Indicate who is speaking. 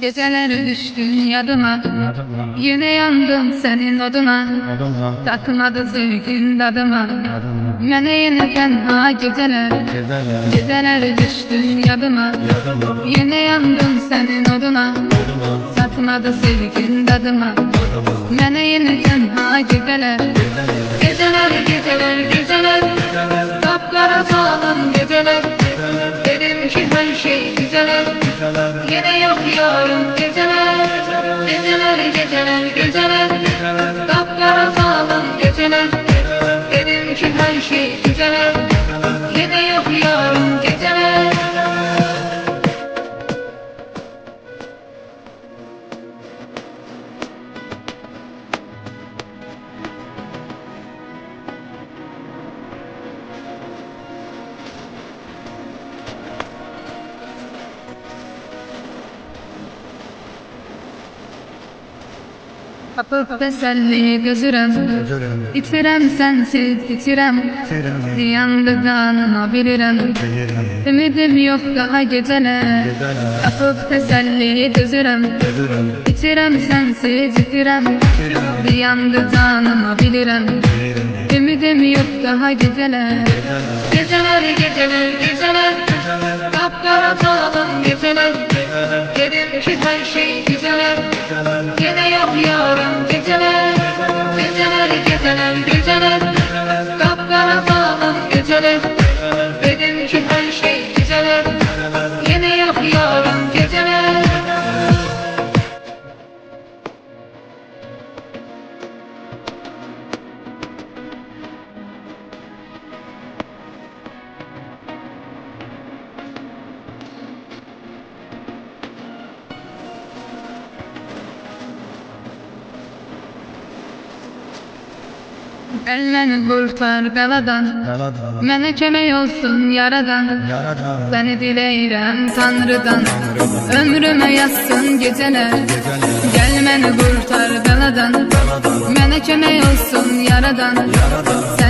Speaker 1: Geceler düştün yadıma, yine yandım senin oduna. Tatmadı sevgin tadıma, mene yine tenha geceler. Geceler düştün yadıma, yine yandım senin oduna. Tatmadı sevgin tadıma, mene yine tenha geceler. Geceler, geceler, geceler, kapkara sağlam geceler. Dedim ki her şey güzeler, yine yok yarın geceler. Geceler, geceler, geceler, kapkara sağlam geceler. Dedim ki her şey güzeler, yine yok yarın geceler. Kapıp teselli gözürem, itirem sensiz itirem. Yandı kanına bilirem, ümidim yok daha geceler. Kapıp teselli gözürem, itirem sensiz itirem. Yandı kanına bilirem, ümidim yok daha geceler. Geceler, geceler, geceler, kapkara sağlam geceler. Dedim ki her şey güzeler, yine yok yarın geceler. Geceler, geceler, geceler, kapkara sağlam geceler. Dedim ki her şey güzeler, yine yok yarın geceler. Ellerini kurtar beladan, mene kömək olsun yaradan. Seni dileyirəm Tanrıdan, ömrüme yazsın geceler. Gel məni kurtar beladan, mene kömək olsun yaradan. Seni